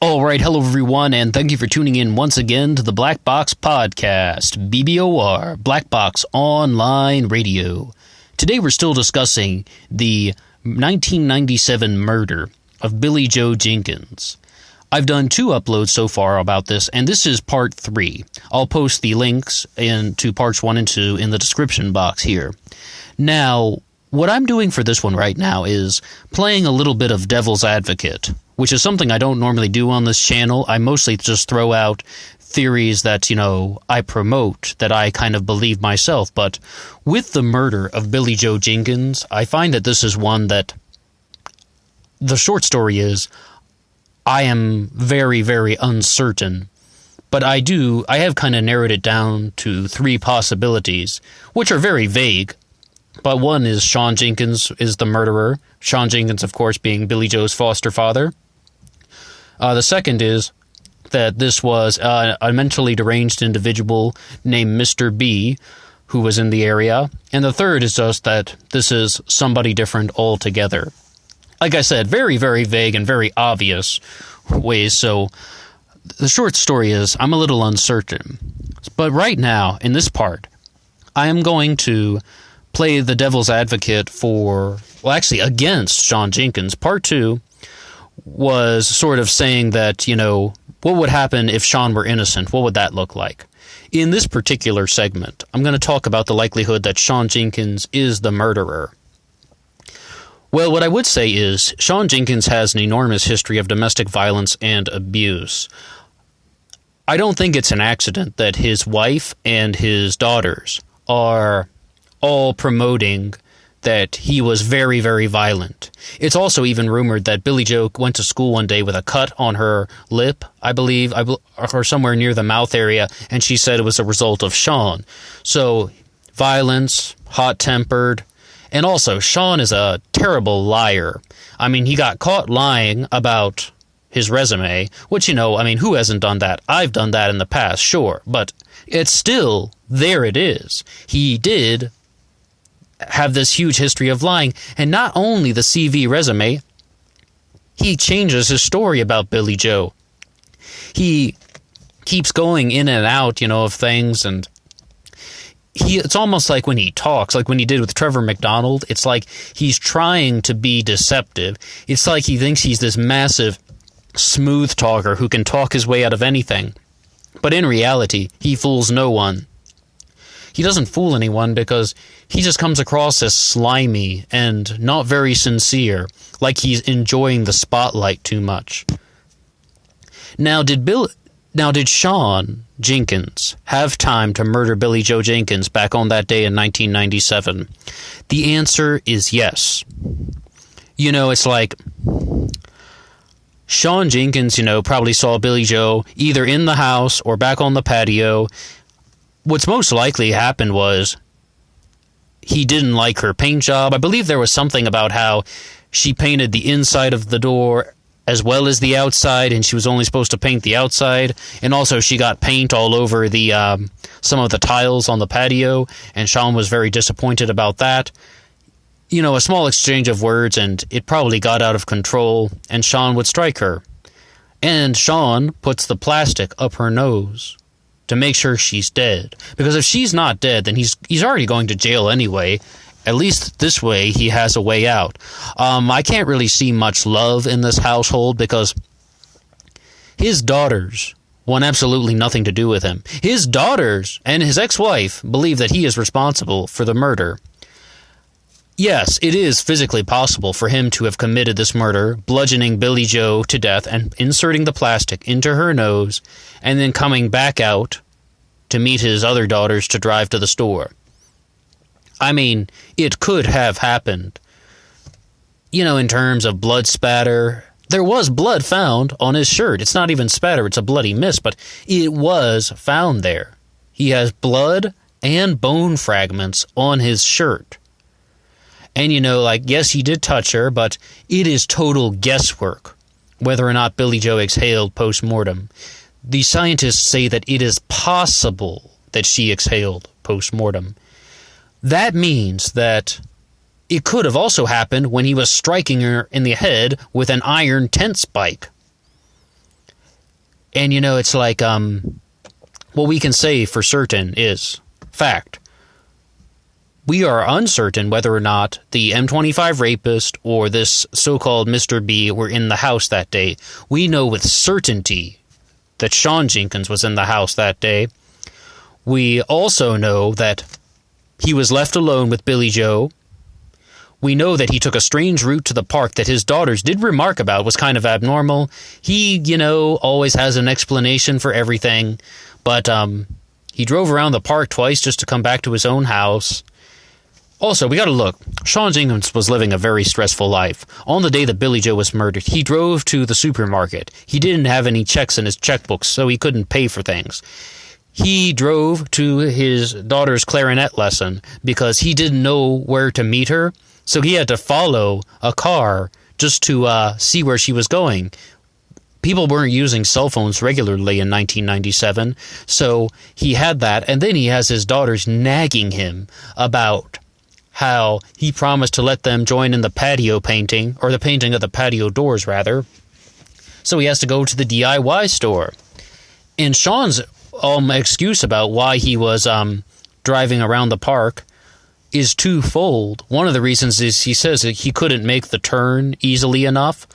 All right, hello everyone, and thank you for tuning in once again to the Black Box Podcast, BBOR, Black Box Online Radio. Today we're still discussing the 1997 murder of Billie Jo Jenkins. I've done 2 uploads so far about this, and this is part 3. I'll post the links to parts 1 and 2 in the description box here. Now, what I'm doing for this one right now is playing a little bit of devil's advocate, which is something I don't normally do on this channel. I mostly just throw out theories that, I promote, that I kind of believe myself. But with the murder of Billie Jo Jenkins, I find that this is one that the short story is I am very, very uncertain. But I have kind of narrowed it down to 3 possibilities, which are very vague. But one is Sion Jenkins is the murderer. Sion Jenkins, of course, being Billie Jo's foster father. The second is that this was a mentally deranged individual named Mr. B who was in the area. And the third is just that this is somebody different altogether. Like I said, very, very vague and very obvious ways. So the short story is I'm a little uncertain. But right now, in this part, I am going to play the devil's advocate against Sion Jenkins. Part 2 was sort of saying that, what would happen if Sion were innocent? What would that look like? In this particular segment, I'm going to talk about the likelihood that Sion Jenkins is the murderer. Well, what I would say is Sion Jenkins has an enormous history of domestic violence and abuse. I don't think it's an accident that his wife and his daughters are all promoting that he was very, very violent. It's also even rumored that Billie Jo went to school one day with a cut on her lip, I believe, or somewhere near the mouth area, and she said it was a result of Sion. So, violence, hot-tempered, and also, Sion is a terrible liar. I mean, he got caught lying about his resume, which, who hasn't done that? I've done that in the past, sure, but it's still, there it is. He did have this huge history of lying, and not only the CV resume, he changes his story about Billie Jo. He keeps going in and out, of things, and it's almost like when he talks, like when he did with Trevor McDonald, it's like he's trying to be deceptive. It's like he thinks he's this massive, smooth talker who can talk his way out of anything. But in reality, he fools no one. He doesn't fool anyone because he just comes across as slimy and not very sincere, like he's enjoying the spotlight too much. Now, did Sion Jenkins have time to murder Billie Jo Jenkins back on that day in 1997? The answer is yes. It's like Sion Jenkins, probably saw Billie Jo either in the house or back on the patio. What's most likely happened was he didn't like her paint job. I believe there was something about how she painted the inside of the door as well as the outside, and she was only supposed to paint the outside. And also she got paint all over the some of the tiles on the patio, and Sion was very disappointed about that. A small exchange of words, and it probably got out of control, and Sion would strike her. And Sion puts the plastic up her nose to make sure she's dead. Because if she's not dead, then he's already going to jail anyway. At least this way, he has a way out. I can't really see much love in this household because his daughters want absolutely nothing to do with him. His daughters and his ex-wife believe that he is responsible for the murder. Yes, it is physically possible for him to have committed this murder, bludgeoning Billie Jo to death and inserting the plastic into her nose, and then coming back out to meet his other daughters to drive to the store. I mean, it could have happened. In terms of blood spatter, there was blood found on his shirt. It's not even spatter, it's a bloody mess, but it was found there. He has blood and bone fragments on his shirt. And, yes, he did touch her, but it is total guesswork whether or not Billie Jo exhaled post-mortem. The scientists say that it is possible that she exhaled post-mortem. That means that it could have also happened when he was striking her in the head with an iron tent spike. And, it's like, what we can say for certain is fact. We are uncertain whether or not the M25 rapist or this so-called Mr. B were in the house that day. We know with certainty that Sion Jenkins was in the house that day. We also know that he was left alone with Billie Jo. We know that he took a strange route to the park that his daughters did remark about was kind of abnormal. He, always has an explanation for everything. But he drove around the park twice just to come back to his own house. Also, we got to look. Sion Jenkins was living a very stressful life. On the day that Billie Jo was murdered, he drove to the supermarket. He didn't have any checks in his checkbooks, so he couldn't pay for things. He drove to his daughter's clarinet lesson because he didn't know where to meet her, so he had to follow a car just to see where she was going. People weren't using cell phones regularly in 1997, so he had that, and then he has his daughters nagging him about how he promised to let them join in the patio painting, or the painting of the patio doors, rather. So he has to go to the DIY store. And Sean's excuse about why he was driving around the park is twofold. One of the reasons is he says that he couldn't make the turn easily enough.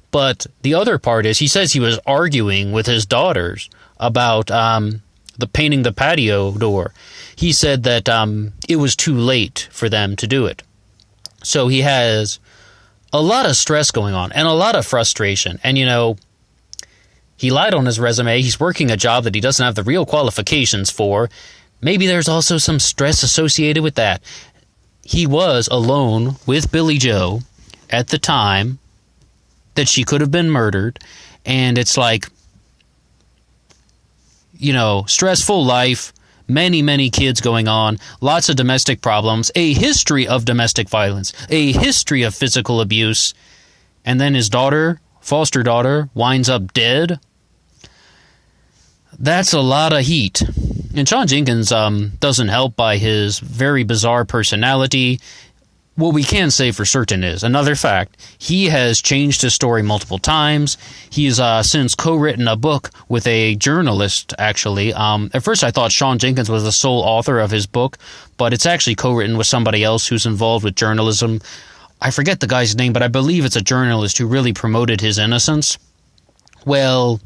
But the other part is he says he was arguing with his daughters about the painting the patio door. He said that it was too late for them to do it. So he has a lot of stress going on and a lot of frustration. And, he lied on his resume. He's working a job that he doesn't have the real qualifications for. Maybe there's also some stress associated with that. He was alone with Billie Jo at the time that she could have been murdered. And it's like, stressful life, many, many kids going on, lots of domestic problems, a history of domestic violence, a history of physical abuse, and then his daughter, foster daughter, winds up dead. That's a lot of heat. And Sion Jenkins doesn't help by his very bizarre personality. What we can say for certain is, another fact, he has changed his story multiple times. He's since co-written a book with a journalist, actually. At first I thought Sion Jenkins was the sole author of his book, but it's actually co-written with somebody else who's involved with journalism. I forget the guy's name, but I believe it's a journalist who really promoted his innocence. Well,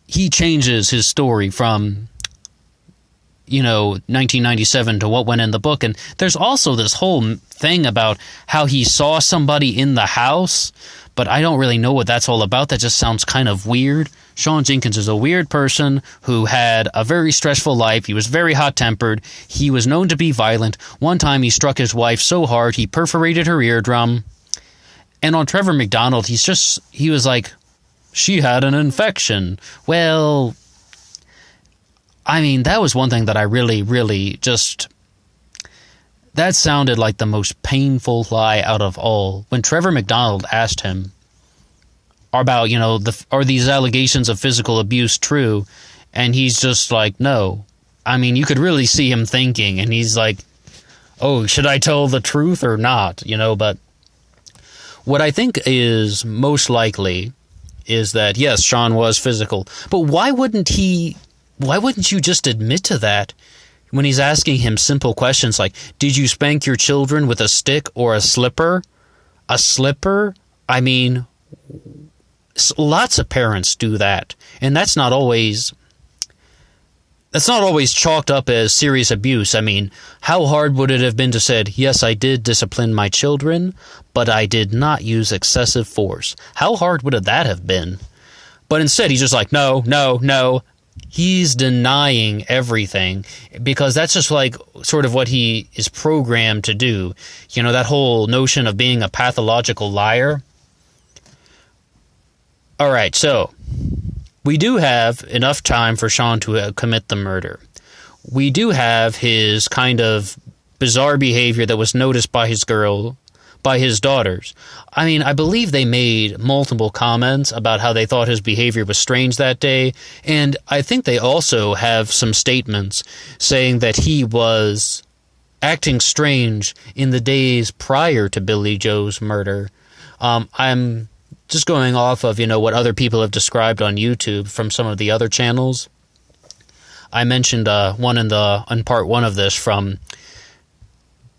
he changes his story from 1997 to what went in the book. And there's also this whole thing about how he saw somebody in the house, but I don't really know what that's all about. That just sounds kind of weird. Sion Jenkins is a weird person who had a very stressful life. He was very hot-tempered. He was known to be violent. One time he struck his wife so hard he perforated her eardrum. And on Trevor McDonald, he was like, she had an infection. Well, I mean, that was one thing that I really, really that sounded like the most painful lie out of all. When Trevor McDonald asked him about, are these allegations of physical abuse true? And he's just like, no. I mean, you could really see him thinking, and he's like, oh, should I tell the truth or not? But what I think is most likely is that, yes, Sean was physical. But why wouldn't you just admit to that when he's asking him simple questions like, did you spank your children with a stick or a slipper? A slipper? I mean, lots of parents do that. And that's not always chalked up as serious abuse. I mean, how hard would it have been to say, yes, I did discipline my children, but I did not use excessive force? How hard would that have been? But instead, he's just like, no. He's denying everything because that's just like sort of what he is programmed to do. That whole notion of being a pathological liar. All right, so we do have enough time for Sean to commit the murder. We do have his kind of bizarre behavior that was noticed by his daughters. I mean, I believe they made multiple comments about how they thought his behavior was strange that day, and I think they also have some statements saying that he was acting strange in the days prior to Billie Jo's murder. I'm just going off of, what other people have described on YouTube from some of the other channels. I mentioned one in part one of this from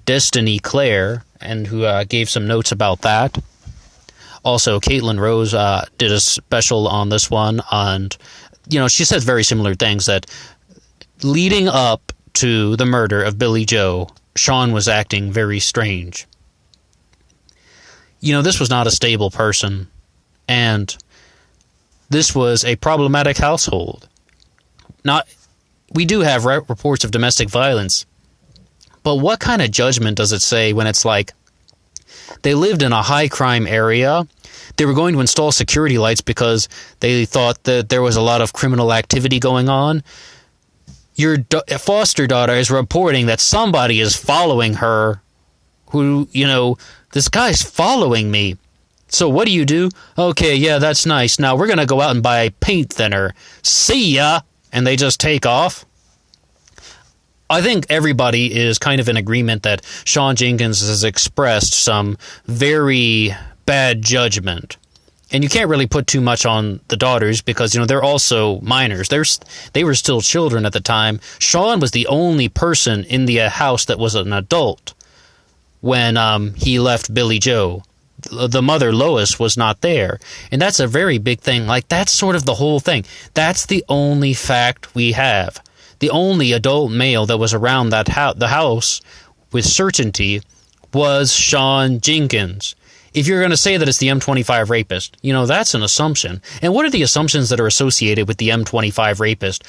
Destiny Claire, and who gave some notes about that. Also, Caitlin Rose did a special on this one, and she said very similar things, that leading up to the murder of Billie Jo, Sean was acting very strange. This was not a stable person, and this was a problematic household. We do have reports of domestic violence, but what kind of judgment does it say when it's like, they lived in a high-crime area, they were going to install security lights because they thought that there was a lot of criminal activity going on. Your foster daughter is reporting that somebody is following her, who, this guy's following me. So what do? Okay, yeah, that's nice. Now we're going to go out and buy paint thinner. See ya! And they just take off. I think everybody is kind of in agreement that Sion Jenkins has expressed some very bad judgment. And you can't really put too much on the daughters because, they're also minors. They were still children at the time. Sean was the only person in the house that was an adult when he left Billie Jo. The mother, Lois, was not there. And that's a very big thing. Like, that's sort of the whole thing. That's the only fact we have. The only adult male that was around the house with certainty was Sion Jenkins. If you're going to say that it's the M25 rapist, that's an assumption. And what are the assumptions that are associated with the M25 rapist?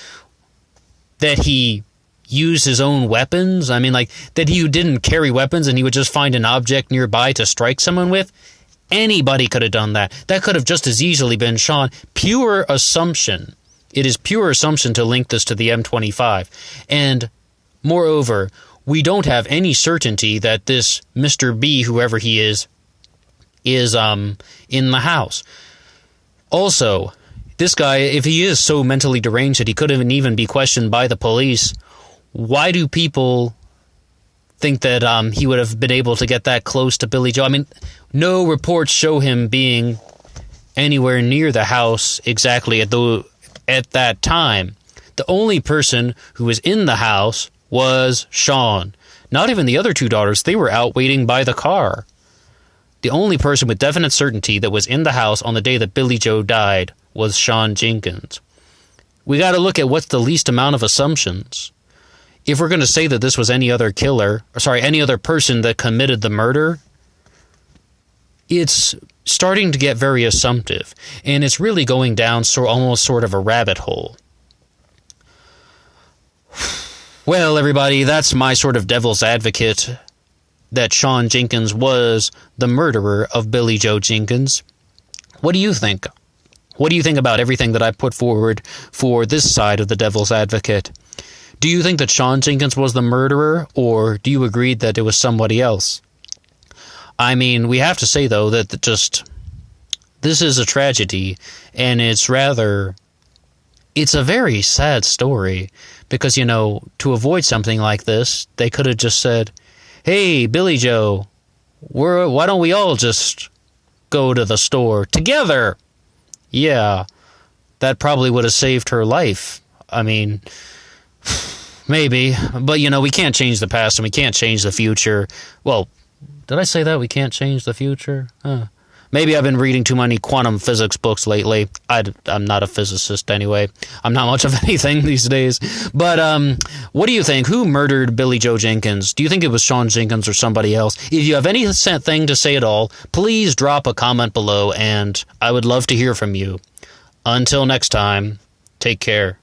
That he used his own weapons? I mean, like, that he didn't carry weapons and he would just find an object nearby to strike someone with? Anybody could have done that. That could have just as easily been Sean. Pure assumption. It is pure assumption to link this to the M25. And moreover, we don't have any certainty that this Mr. B, whoever he is in the house. Also, this guy, if he is so mentally deranged that he couldn't even be questioned by the police, why do people think that he would have been able to get that close to Billie Jo? I mean, no reports show him being anywhere near the house exactly at that time. The only person who was in the house was Sean. Not even the other two daughters. They were out waiting by the car. The only person with definite certainty that was in the house on the day that Billie Jo died was Sion Jenkins. We got to look at what's the least amount of assumptions. If we're going to say that this was any other person that committed the murder, it's starting to get very assumptive, and it's really going down almost sort of a rabbit hole. Well, everybody, that's my sort of devil's advocate that Sion Jenkins was the murderer of Billie Jo Jenkins. What do you think? What do you think about everything that I put forward for this side of the devil's advocate? Do you think that Sion Jenkins was the murderer, or do you agree that it was somebody else? I mean, we have to say, though, that this is a tragedy, and it's a very sad story, because, to avoid something like this, they could have just said, hey, Billie Jo, why don't we all just go to the store together? Yeah, that probably would have saved her life. I mean, maybe, but we can't change the past and we can't change the future. Well, did I say that? We can't change the future? Maybe I've been reading too many quantum physics books lately. I'm not a physicist anyway. I'm not much of anything these days. But what do you think? Who murdered Billie Jo Jenkins? Do you think it was Sion Jenkins or somebody else? If you have anything to say at all, please drop a comment below, and I would love to hear from you. Until next time, take care.